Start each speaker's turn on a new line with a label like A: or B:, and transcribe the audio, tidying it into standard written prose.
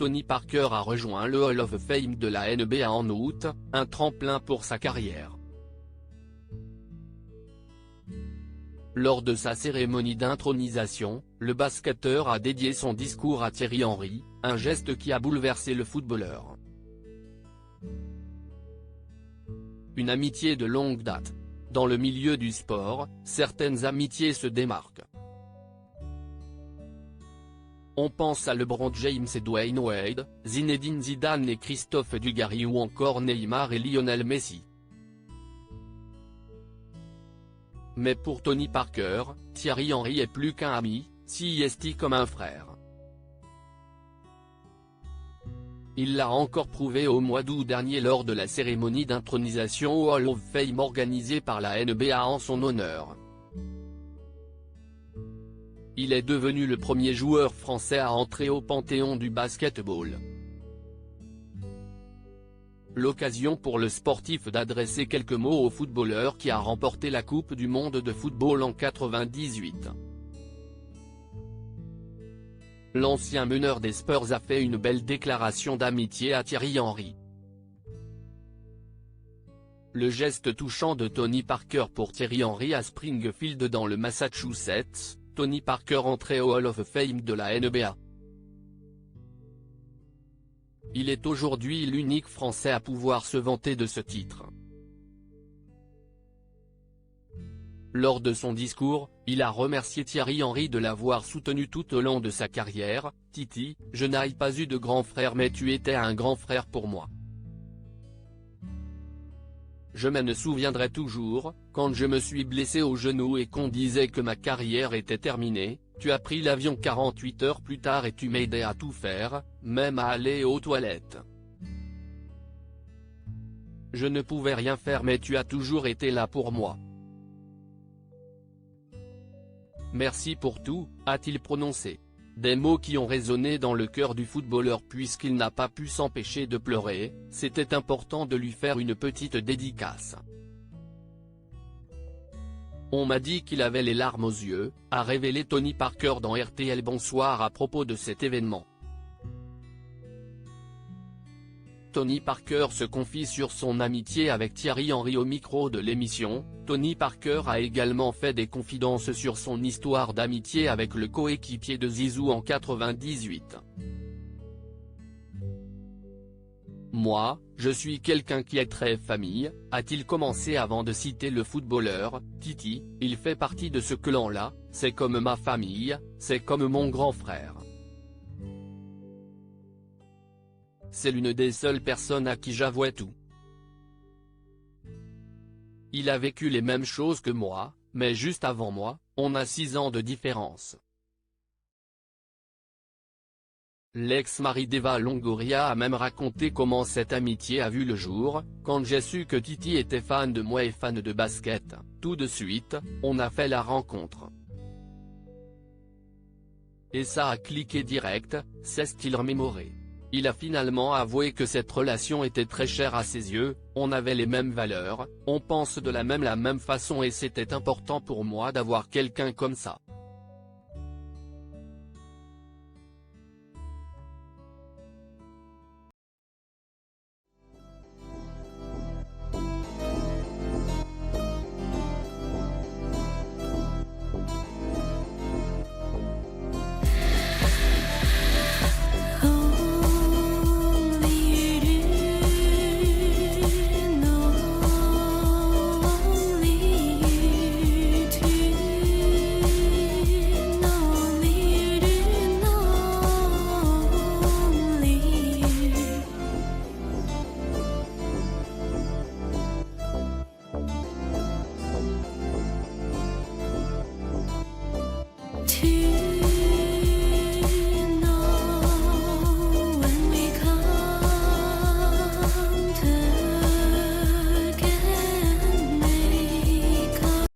A: Tony Parker a rejoint le Hall of Fame de la NBA en août, un tremplin pour sa carrière. Lors de sa cérémonie d'intronisation, le basketteur a dédié son discours à Thierry Henry, un geste qui a bouleversé le footballeur. Une amitié de longue date. Dans le milieu du sport, certaines amitiés se démarquent. On pense à LeBron James et Dwayne Wade, Zinedine Zidane et Christophe Dugarry ou encore Neymar et Lionel Messi. Mais pour Tony Parker, Thierry Henry est plus qu'un ami, c'est comme un frère. Il l'a encore prouvé au mois d'août dernier lors de la cérémonie d'intronisation au Hall of Fame organisée par la NBA en son honneur. Il est devenu le premier joueur français à entrer au panthéon du basketball. L'occasion pour le sportif d'adresser quelques mots au footballeur qui a remporté la Coupe du monde de football en 1998. L'ancien meneur des Spurs a fait une belle déclaration d'amitié à Thierry Henry. Le geste touchant de Tony Parker pour Thierry Henry à Springfield dans le Massachusetts, Tony Parker entré au Hall of Fame de la NBA. Il est aujourd'hui l'unique Français à pouvoir se vanter de ce titre. Lors de son discours, il a remercié Thierry Henry de l'avoir soutenu tout au long de sa carrière. « Titi, je n'ai pas eu de grand frère mais tu étais un grand frère pour moi. Je me souviendrai toujours, quand je me suis blessé au genou et qu'on disait que ma carrière était terminée, tu as pris l'avion 48 heures plus tard et tu m'aidais à tout faire, même à aller aux toilettes. Je ne pouvais rien faire mais tu as toujours été là pour moi. Merci pour tout, a-t-il prononcé. Des mots qui ont résonné dans le cœur du footballeur puisqu'il n'a pas pu s'empêcher de pleurer, c'était important de lui faire une petite dédicace. On m'a dit qu'il avait les larmes aux yeux, a révélé Tony Parker dans RTL Bonsoir à propos de cet événement. Tony Parker se confie sur son amitié avec Thierry Henry au micro de l'émission. Tony Parker a également fait des confidences sur son histoire d'amitié avec le coéquipier de Zizou en 1998. Moi, je suis quelqu'un qui est très famille, a-t-il commencé avant de citer le footballeur. Titi, il fait partie de ce clan-là, c'est comme ma famille, c'est comme mon grand frère. C'est l'une des seules personnes à qui j'avouais tout. Il a vécu les mêmes choses que moi, mais juste avant moi, on a 6 ans de différence. L'ex-mari d'Eva Longoria a même raconté comment cette amitié a vu le jour. Quand j'ai su que Titi était fan de moi et fan de basket, tout de suite, on a fait la rencontre. Et ça a cliqué direct, s'est-il remémoré. Il a finalement avoué que cette relation était très chère à ses yeux, on avait les mêmes valeurs, on pense de la même façon et c'était important pour moi d'avoir quelqu'un comme ça.